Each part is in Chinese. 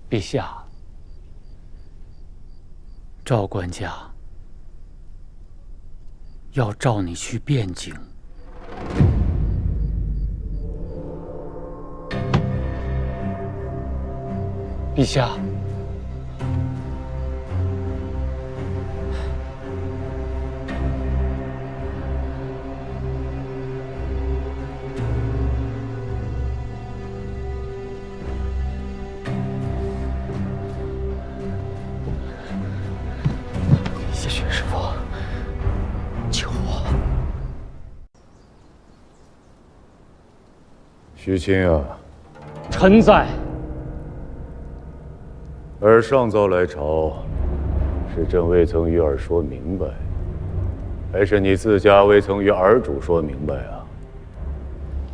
陛下，赵管家要召你去汴京。陛下，谢谢师傅，救我！徐钦啊，臣在。儿上奏来朝，是朕未曾与儿说明白，还是你自家未曾与儿主说明白啊？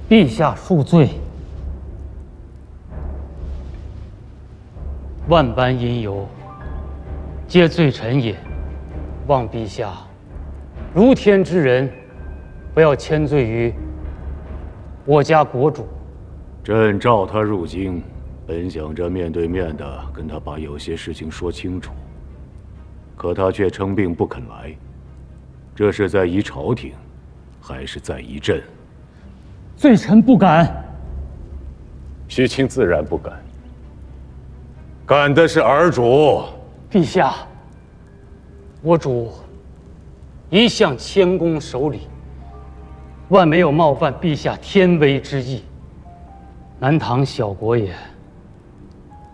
陛下恕罪，万般因由，皆罪臣也。望陛下如天之仁，不要迁罪于我家国主。朕召他入京，本想着面对面的跟他把有些事情说清楚，可他却称病不肯来，这是在疑朝廷，还是在疑朕？罪臣不敢。徐卿自然不敢，敢的是儿主。陛下，我主一向谦恭守礼，万没有冒犯陛下天威之意。南唐小国也，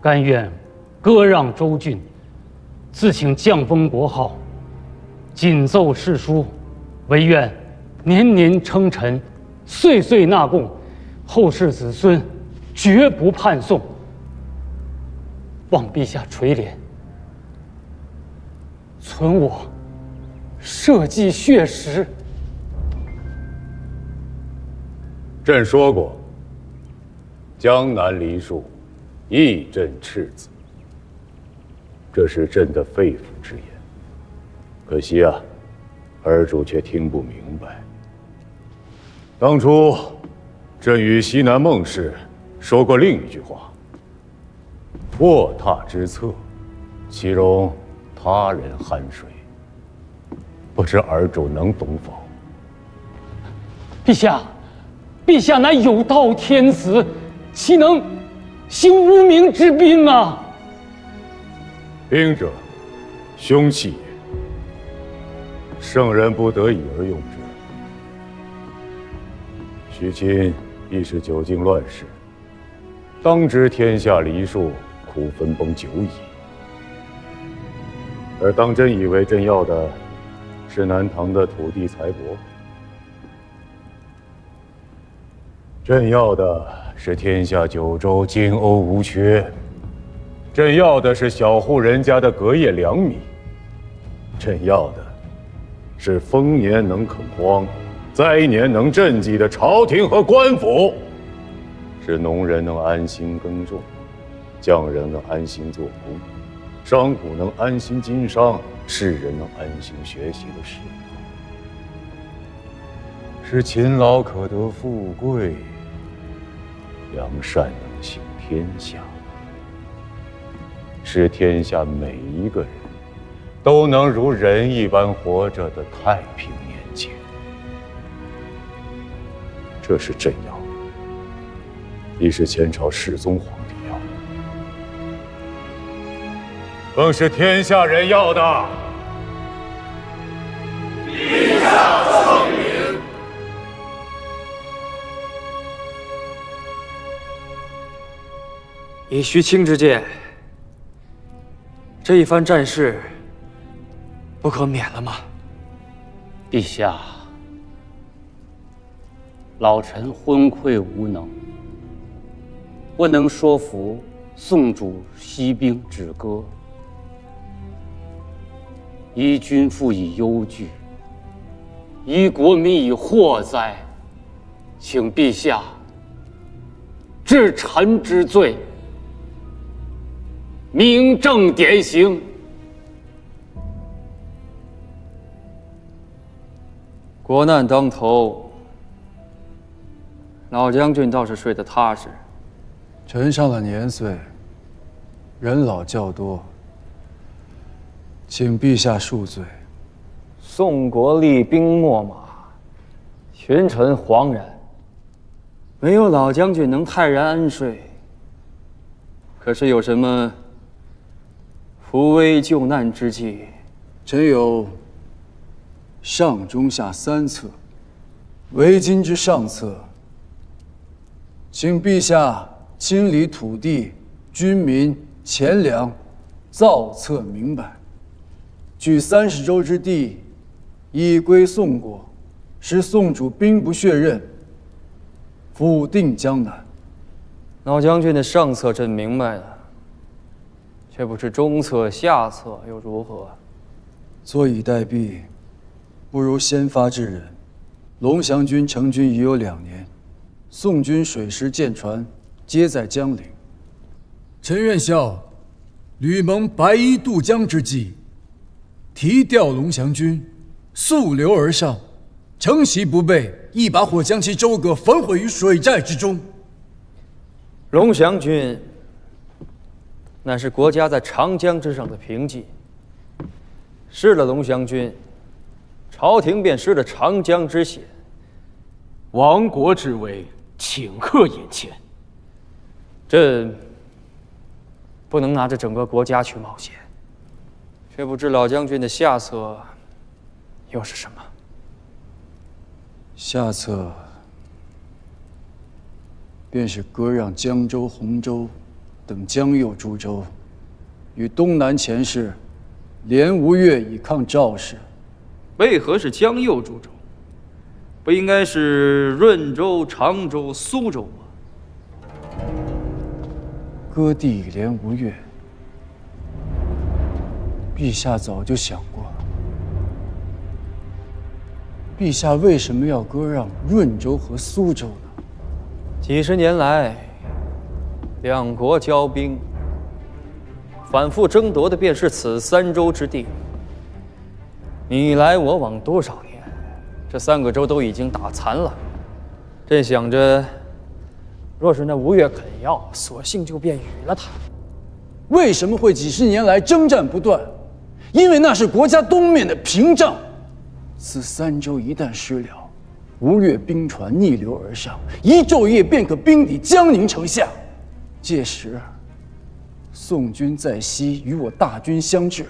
甘愿割让州郡，自请降封国号，谨奏世书，唯愿年年称臣，岁岁纳贡，后世子孙绝不叛宋。望陛下垂怜，存我社稷血食。朕说过，江南梨树，亦朕赤子，这是朕的肺腑之言。可惜啊，儿主却听不明白。当初，朕与西南孟氏说过另一句话：卧榻之侧，岂容他人酣睡？不知儿主能懂否？陛下，陛下乃有道天子，岂能行无名之兵啊？兵者，凶器也，圣人不得已而用之。徐钦亦是久经乱世，当知天下梨树苦分崩久矣。而当真以为朕要的是南唐的土地财帛，朕要的是天下九州金瓯无缺，朕要的是小户人家的隔夜粮米，朕要的是丰年能垦荒，灾年能赈济的朝廷和官府，是农人能安心耕种，匠人能安心做工，商贾能安心经商，士人能安心学习的世道，是勤劳可得富贵，良善能行天下，是天下每一个人都能如人一般活着的太平年节。这是朕要的，亦是前朝世宗皇帝要的，更是天下人要的。陛下圣明。以徐卿之见，这一番战事不可免了吗？陛下，老臣昏聩无能，不能说服宋主息兵止戈，夷君父以忧惧，夷国民以祸哉，请陛下治臣之罪，明正典刑。国难当头，老将军倒是睡得踏实。臣上了年岁，人老较多，请陛下恕罪。宋国厉兵秣马，群臣惶然，没有老将军能泰然安睡。可是有什么扶危救难之计？臣有上中下三策，为今之上策，请陛下清理土地、军民、钱粮，造册明白，举30州之地，以归宋国，使宋主兵不血刃，抚定江南。老将军的上策朕明白了，却不知中策、下策又如何？坐以待毙，不如先发制人。龙翔军成军已有2年，宋军水师舰船皆在江陵。臣愿效吕蒙白衣渡江之计，提调龙翔军，溯流而上，乘其不备，一把火将其周阁焚毁于水寨之中。龙翔军乃是国家在长江之上的凭记，失了龙翔军，朝廷便失了长江之险。亡国之危顷刻眼前，朕不能拿着整个国家去冒险，却不知老将军的下策又是什么？下策便是割让江州、洪州等江右诸州，与东南钱氏联吴越以抗赵氏。为何是江右诸州？不应该是润州、常州、苏州吗？割地以联吴越，陛下早就想过。陛下为什么要割让润州和苏州呢？几十年来，两国交兵，反复争夺的便是此3州之地。你来我往多少年，这3个州都已经打残了。朕想着，若是那吴越肯要，索性就便与了他。为什么会几十年来征战不断？因为那是国家东面的屏障。此3州一旦失了，吴越兵船逆流而上，一昼夜便可兵抵江宁城下。届时，宋军在西，与我大军相峙。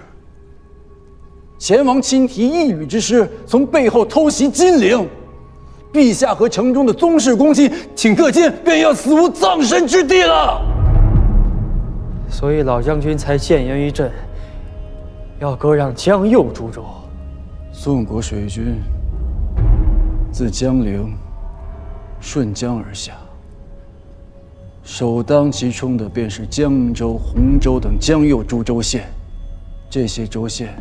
前王亲提一旅之师从背后偷袭金陵，陛下和城中的宗室公卿顷刻间便要死无葬身之地了。所以老将军才谏言于朕，要割让江右诸州。宋国水军自江陵顺江而下，首当其冲的便是江州、洪州等江右诸州县。这些州县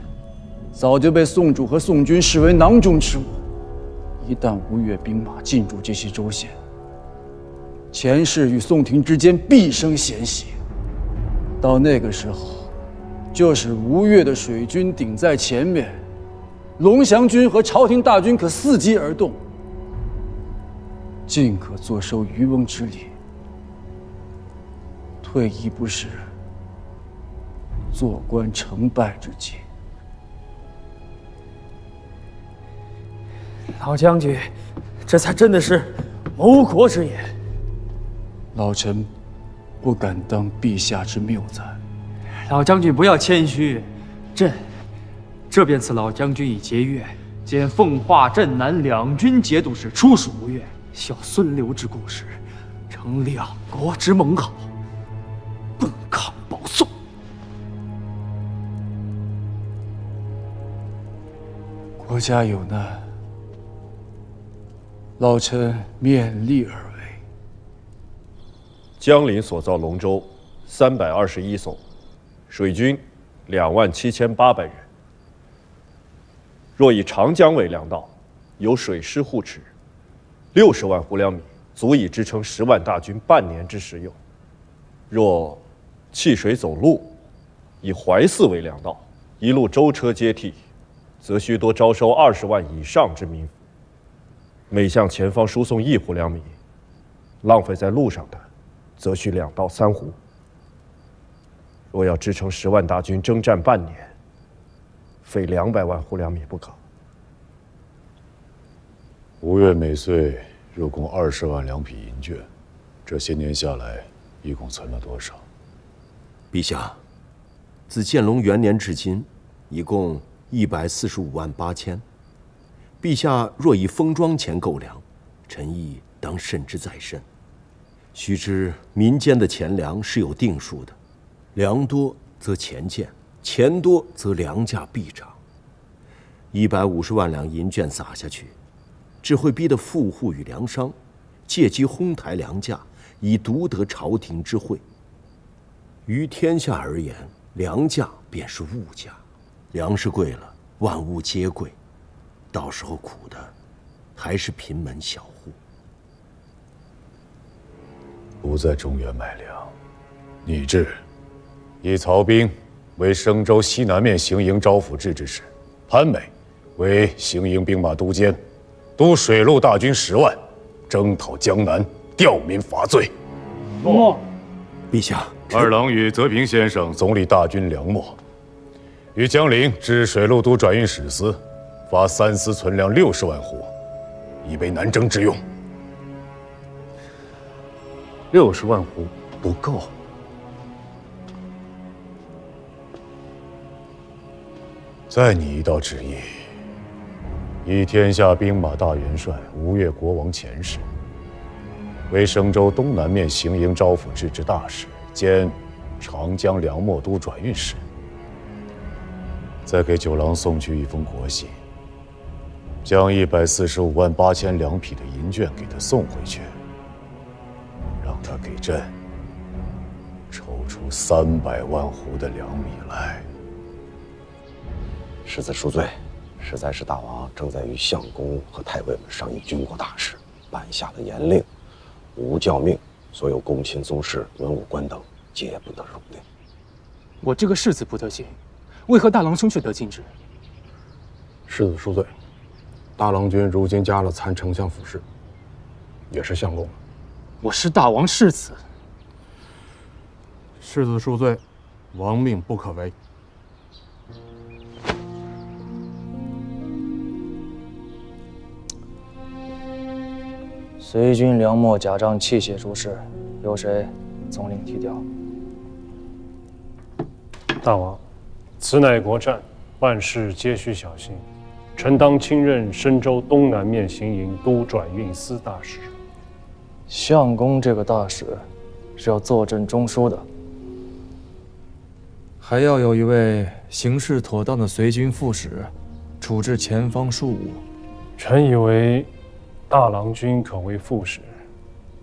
早就被宋主和宋军视为囊中之物。一旦吴越兵马进驻这些州县，钱氏与宋廷之间必生嫌隙。到那个时候，就是吴越的水军顶在前面，龙翔军和朝廷大军可伺机而动，尽可坐收渔翁之利。退一步时，坐观成败之机。老将军，这才真的是谋国之言。老臣不敢当陛下之谬赞。老将军不要谦虚，朕这便赐老将军以节钺，兼奉化、镇南两军节度使出使吴越，效孙刘之故事，成两国之盟好，奔抗保宋。国家有难，老臣勉力而为。江陵所造龙舟321艘，水军27800人。若以长江为粮道，有水师护持，60万斛粮米足以支撑10万大军半年之食用。若弃水走路，以淮泗为粮道，一路舟车接替，则需多招收20万以上之民夫。每向前方输送1斛粮米，浪费在路上的，则需2到3斛。若要支撑10万大军征战半年，非200万斛良米不可。吴越每岁入贡20万两匹银绢，这些年下来，一共存了多少？陛下，自建隆元年至今，一共145万8千。陛下若以封庄钱购粮，臣意当慎之再慎。须知民间的钱粮是有定数的，粮多则钱贱，钱多则粮价必涨。150万两银绢撒下去，只会逼得富户与粮商借机哄抬粮价，以独得朝廷之惠。于天下而言，粮价便是物价，粮食贵了，万物皆贵，到时候苦的还是贫门小户。不在中原买粮，拟制以曹兵为升州西南面行营招抚制置使，潘美为行营兵马都监，督水陆大军10万，征讨江南，吊民伐罪。诺。陛下，二郎与泽平先生总理大军粮秣，与江陵至水陆都转运使司，发3司存粮60万斛，以备南征之用。60万斛不够。再拟一道旨意，以天下兵马大元帅吴越国王遣使为升州东南面行营招抚制置大使兼长江粮秣都转运使，再给九郎送去一封国信，将145万8千两匹的银绢给他送回去，让他给朕抽出300万斛的粮米来。世子恕罪，实在是大王正在与相公和太尉们商议军国大事，颁下了严令，无教命，所有公卿宗室、文武官等皆不得入内。我这个世子不得进，为何大郎兄却得进之？世子恕罪，大郎君如今加了参丞相府事，也是相公。我是大王世子。世子恕罪，王命不可违。随军粮秣甲仗器械诸事，由谁总领提调？大王，此乃国战，万事皆需小心。臣当亲任深州东南面行营都转运司大使。相公这个大使是要坐镇中枢的，还要有一位行事妥当的随军副使，处置前方庶务。臣以为大郎君可为副使，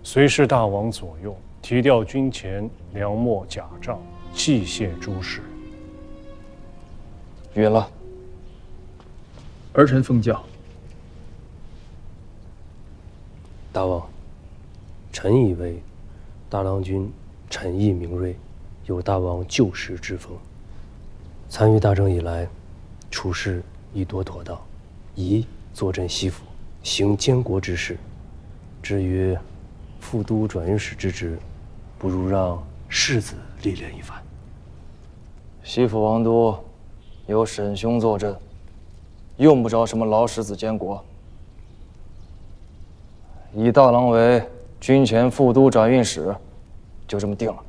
随侍大王左右，提调军钱、粮秣、甲仗、器械诸事。允了。儿臣奉教。大王，臣以为大郎君臣义明锐，有大王救世之风。参与大政以来，处事宜多妥当，宜坐镇西府，行监国之事。至于副都转运使之职，不如让世子历练一番。西府王都有沈兄坐镇，用不着什么老世子监国。以大郎为军前副都转运使，就这么定了。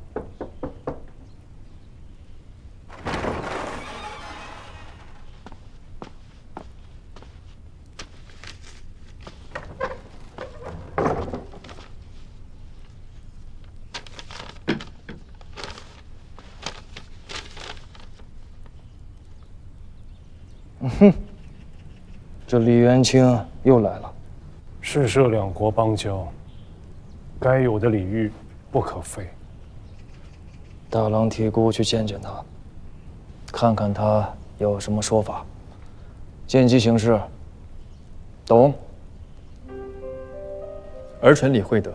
哼，这李元清又来了。世涉两国邦交，该有的礼遇不可废。大郎提姑去见见他，看看他有什么说法。见机行事，懂？儿臣李惠德。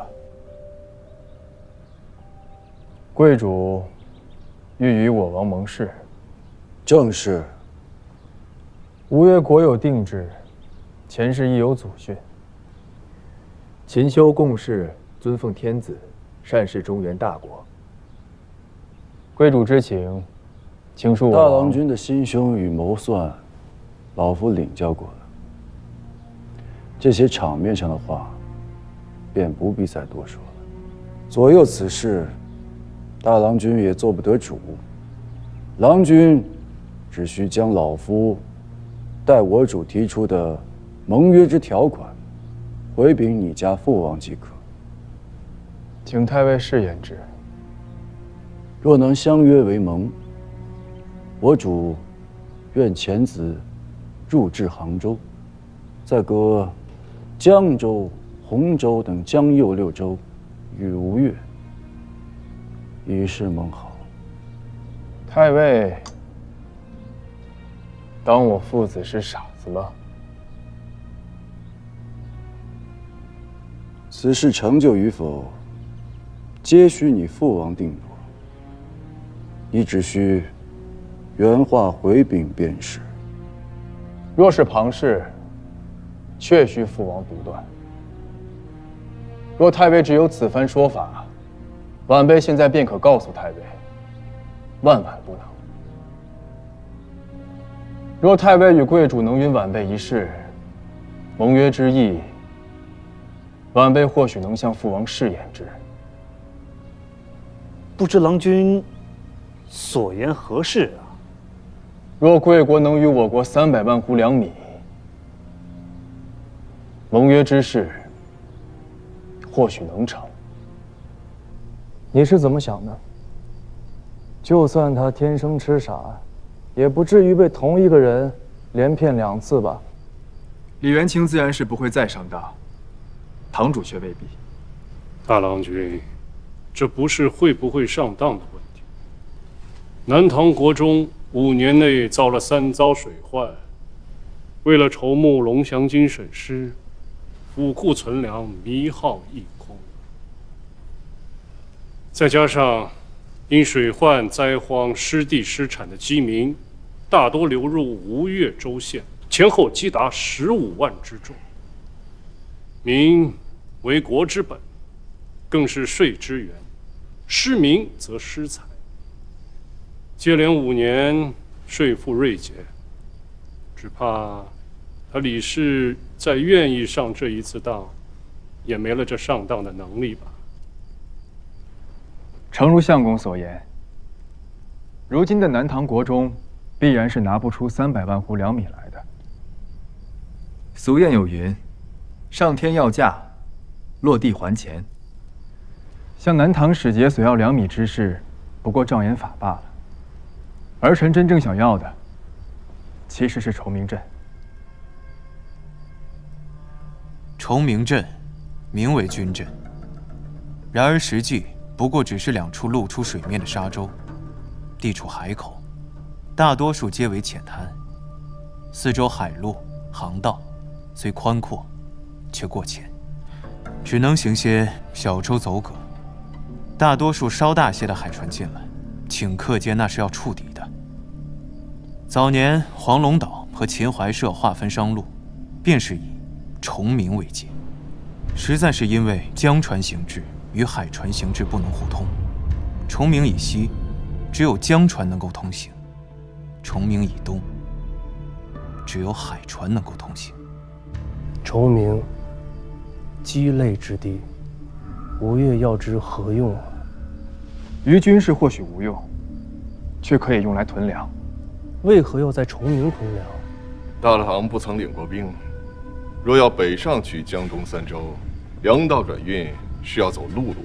贵主欲与我王盟誓。正是。吴越国有定制，前世亦有祖训。勤修共事，尊奉天子，善事中原大国。贵主之请，请恕我大郎君的心胸与谋算，老夫领教过了。这些场面上的话，便不必再多说了。左右此事，大郎君也做不得主。郎君只需将老夫代我主提出的盟约之条款回禀你家父王即可。请太尉试验之。若能相约为盟，我主愿遣子入至杭州，再割江州、洪州等江右6州与吴越，以示盟好。太尉，当我父子是傻子吗？此事成就与否，皆需你父王定夺。你只需原话回禀便是。若是庞氏，确需父王独断。若太尉只有此番说法，晚辈现在便可告诉太尉，万万不能。若太尉与贵主能允晚辈一试，盟约之意，晚辈或许能向父王试验之。不知郎君所言何事啊？若贵国能与我国300万斛粮米，盟约之事或许能成。你是怎么想的？就算他天生痴傻，也不至于被同一个人连骗2次吧？李元清自然是不会再上当，堂主却未必。大郎君，这不是会不会上当的问题。南唐国中5年内遭了3遭水患，为了筹募龙翔军损失，府库存粮弥耗一空。再加上因水患灾荒失地失产的饥民，大多流入吴越州县，前后积达15万之众。民为国之本，更是税之源，失民则失财。接连5年税赋锐减，只怕他李氏再愿意上这一次当，也没了这上当的能力吧。诚如相公所言，如今的南唐国中必然是拿不出300万斛粮米来的。俗谚有云：“上天要价，落地还钱。”向南唐使节索要粮米之事，不过障眼法罢了。儿臣真正想要的，其实是崇明镇。崇明镇，名为军镇，然而实际不过只是2处露出水面的沙洲，地处海口，大多数皆为浅滩，四周海路、航道虽宽阔，却过浅，只能行些小舟走葛。大多数稍大些的海船进来，顷刻间那是要触底的。早年黄龙岛和秦淮社划分商路，便是以崇明为界，实在是因为江船行至与海船行至不能互通。崇明以西，只有江船能够通行；崇明以东，只有海船能够通行。崇明，鸡肋之地，吴越要之何用啊？于军事或许无用，却可以用来屯粮。为何要在崇明屯粮？大唐不曾领过兵，若要北上取江东3州，粮道转运是要走陆路，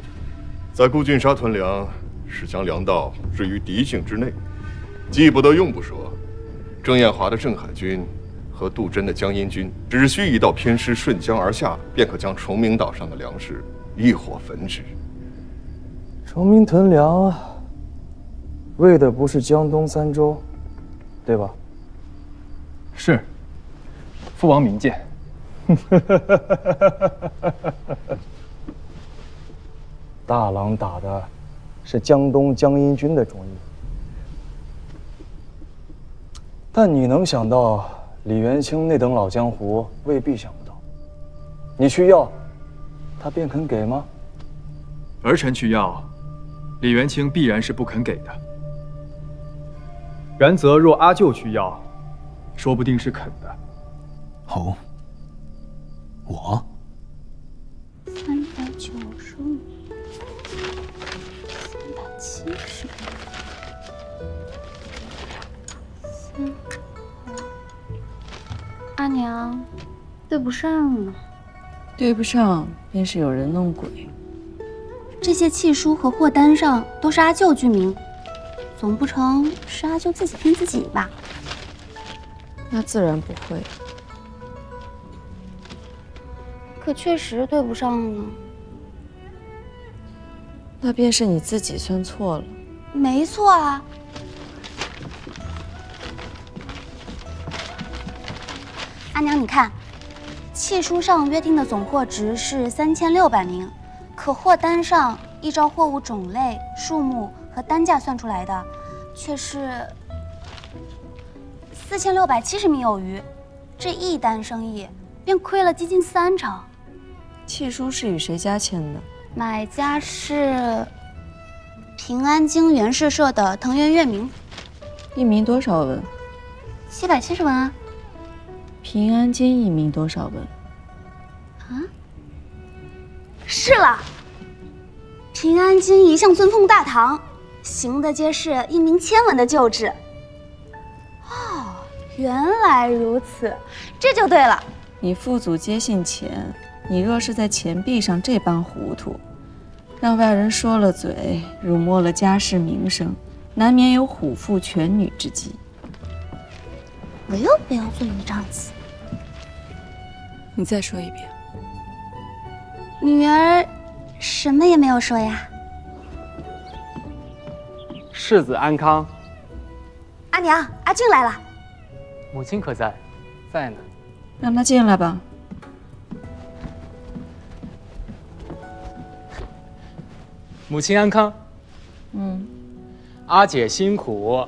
在固郡沙屯粮是将粮道置于敌境之内，既不得用不说，郑彦华的镇海军和杜真的江阴军只需一道偏师顺江而下，便可将崇明岛上的粮食一火焚之。崇明屯粮，为的不是江东3州，对吧？是，父王明鉴。大郎打的是江东江阴军的主意，但你能想到李元清那等老江湖未必想不到。你去要，他便肯给吗？儿臣去要，李元清必然是不肯给的。然则若阿舅去要，说不定是肯的。哦，我395，370。阿娘，对不上呢。对不上，便是有人弄鬼。这些契书和货单上都是阿舅居名，总不成是阿舅自己骗自己吧？那自然不会。可确实对不上呢。那便是你自己算错了。没错啊。阿娘，你看，契书上约定的总货值是3600名，可货单上依照货物种类、数目和单价算出来的，却是4670名有余。这一单生意便亏了接近30%。契书是与谁家签的？买家是平安京元氏社的藤原月明。一名多少文？770文啊。平安京一名多少文？啊，是了。平安京一向尊奉大唐，行的皆是一名1000文的旧制。哦，原来如此，这就对了。你父祖皆信钱，你若是在钱币上这般糊涂，让外人说了嘴，辱没了家世名声，难免有虎父犬女之忌。我又不要做你长子。你再说一遍。女儿什么也没有说呀。世子安康。阿娘，阿俊来了。母亲可在？在呢。让他进来吧。母亲安康。嗯。阿姐辛苦。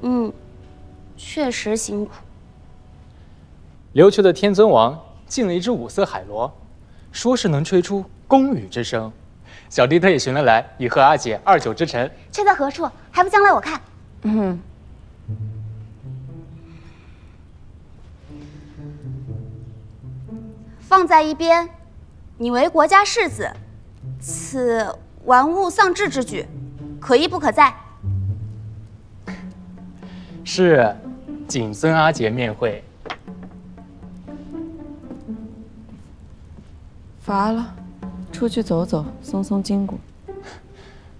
嗯，确实辛苦。琉球的天尊王进了一只5色海螺，说是能吹出宫羽之声。小弟特意寻了来，以贺阿姐2九之辰。却在何处？还不将来我看？放在一边。你为国家世子，此玩物丧志之举，可一不可再。是，谨遵阿姐面会。乏了，出去走走，松松筋骨。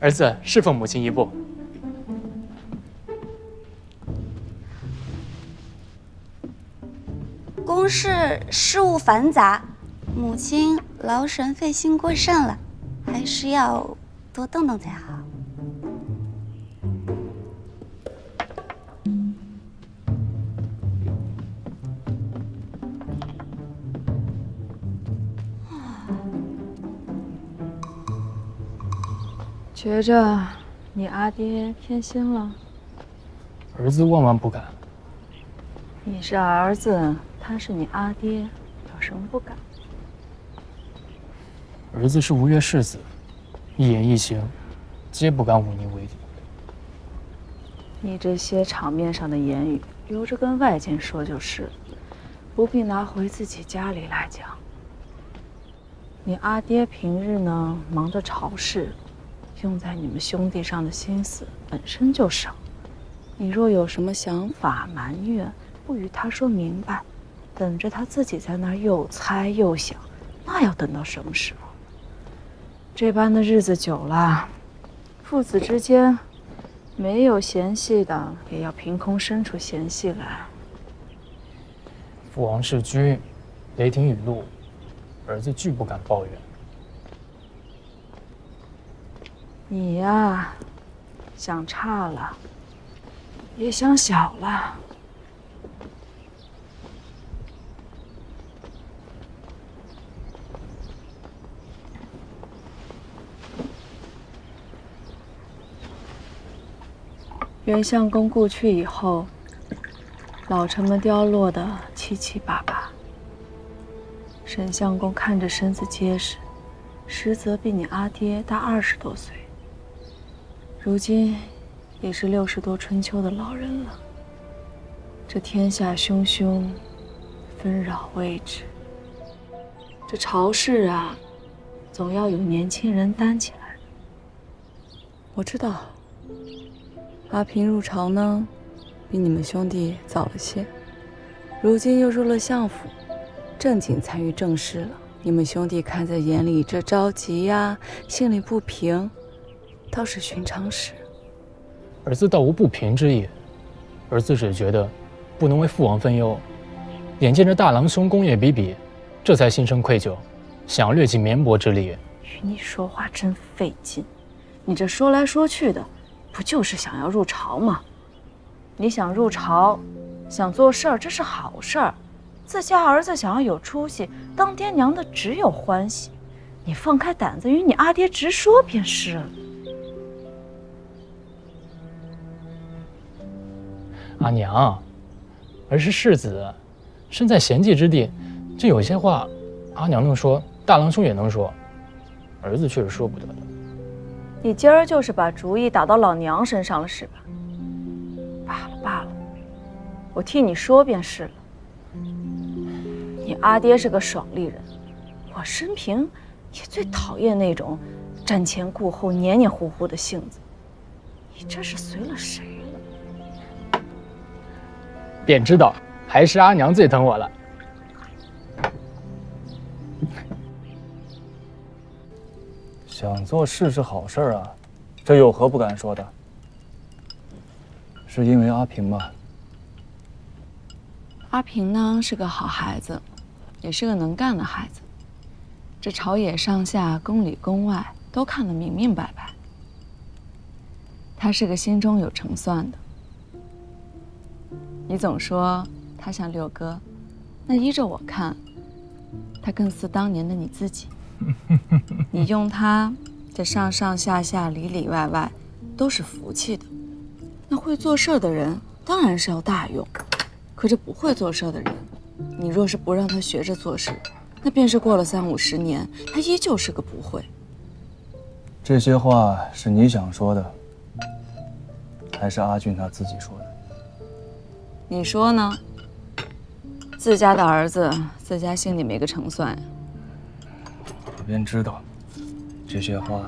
儿子侍奉母亲一步。宫室事务繁杂，母亲劳神费心过甚了，还是要多动动才好。觉着你阿爹偏心了？儿子万万不敢。你是儿子，他是你阿爹，有什么不敢？儿子是吴越世子，一言一行，皆不敢忤逆为敌。你这些场面上的言语，留着跟外间说就是，不必拿回自己家里来讲。你阿爹平日呢，忙着朝事。用在你们兄弟上的心思本身就少，你若有什么想法埋怨，不与他说明白，等着他自己在那儿又猜又想，那要等到什么时候？这般的日子久了，父子之间没有嫌隙的，也要凭空生出嫌隙来。父王弑君，雷霆雨露，儿子拒不敢抱怨。你呀，想差了，也想小了。元相公故去以后，老臣们凋落得七七八八。沈相公看着身子结实，实则比你阿爹大20多岁。如今也是60多春秋的老人了。这天下汹汹，纷扰未止。这朝事啊，总要有年轻人担起来。我知道，阿平入朝呢，比你们兄弟早了些，如今又入了相府，正经参与政事了。你们兄弟看在眼里，这着急呀，心里不平，倒是寻常事。儿子倒无不平之意，儿子只觉得不能为父王分忧，眼见着大郎兄功业比比，这才心生愧疚，想要略尽绵薄之力。与你说话真费劲，你这说来说去的，不就是想要入朝吗？你想入朝，想做事儿，这是好事儿。自家儿子想要有出息，当爹娘的只有欢喜。你放开胆子与你阿爹直说便是了。阿娘，儿是世子，身在贤继之地，这有些话，阿娘能说，大郎兄也能说，儿子却是说不得的。你今儿就是把主意打到老娘身上了，是吧？罢了，我替你说便是了。你阿爹是个爽利人，我生平也最讨厌那种瞻前顾后、黏黏糊糊的性子。你这是随了谁了？便知道还是阿娘最疼我了。想做事是好事啊，这有何不敢说的？是因为阿平吗？阿平呢是个好孩子，也是个能干的孩子。这朝野上下、宫里宫外都看得明明白白。他是个心中有成算的。你总说他像六哥，那依着我看，他更似当年的你自己。你用他，这上上下下、里里外外都是福气的。那会做事的人当然是要大用，可这不会做事的人，你若是不让他学着做事，那便是过了30-50年，他依旧是个不会。这些话是你想说的，还是阿俊他自己说的？你说呢？自家的儿子，自家心里没个成算呀。我便知道，这些话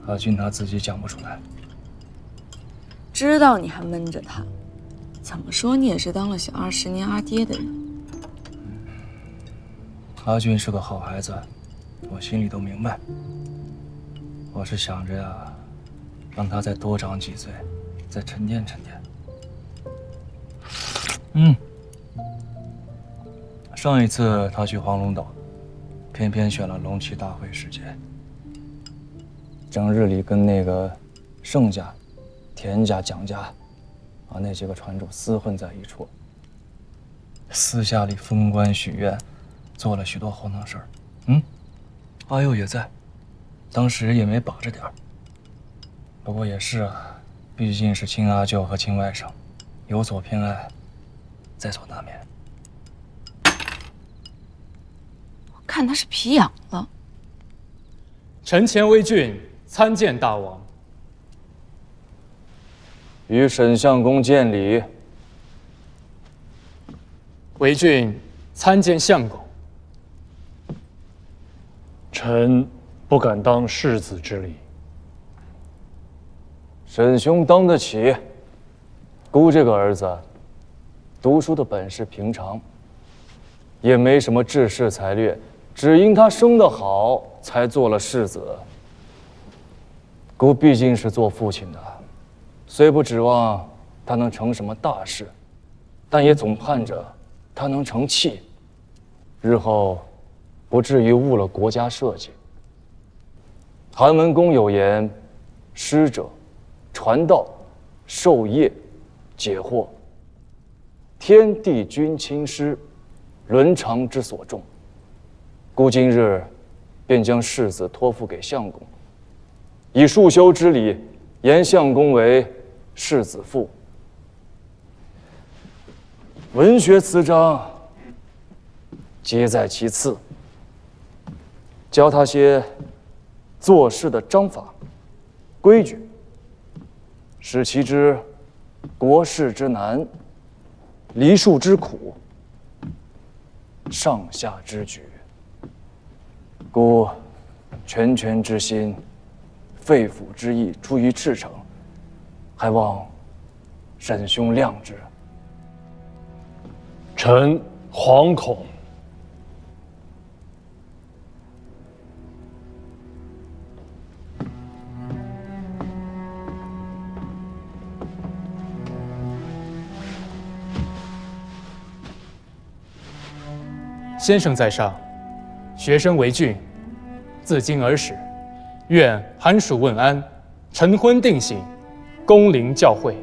阿俊他自己讲不出来。知道你还闷着他，怎么说你也是当了小20年阿爹的人。阿俊是个好孩子，我心里都明白。我是想着呀，让他再多长几岁，再沉淀沉淀。上一次他去黄龙岛，偏偏选了龙旗大会时间，整日里跟那个盛家、田家、蒋家，那几个船主厮混在一处，私下里封官许愿，做了许多荒唐事儿。阿佑也在，当时也没把着点儿。不过也是啊，毕竟是亲阿舅和亲外甥，有所偏爱，在所难免。我看他是皮痒了。臣前为郡参见大王。与沈相公见礼。为郡参见相公。臣不敢当世子之礼。沈兄当得起。姑这个儿子，读书的本事平常，也没什么治世才略，只因他生得好，才做了世子。姑毕竟是做父亲的，虽不指望他能成什么大事，但也总盼着他能成器，日后不至于误了国家社稷。韩文公有言：师者，传道、授业、解惑，天地君亲师，伦常之所重。姑今日便将世子托付给相公，以束修之礼，言相公为世子父。文学词章皆在其次，教他些做事的章法、规矩，使其知国事之难，梨树之苦，上下之举。故拳之心，肺腑之意出于赤诚，还望沈兄谅之。臣惶恐。先生在上，学生为俊，自今而始，愿寒暑问安，晨昏定省，恭临教诲。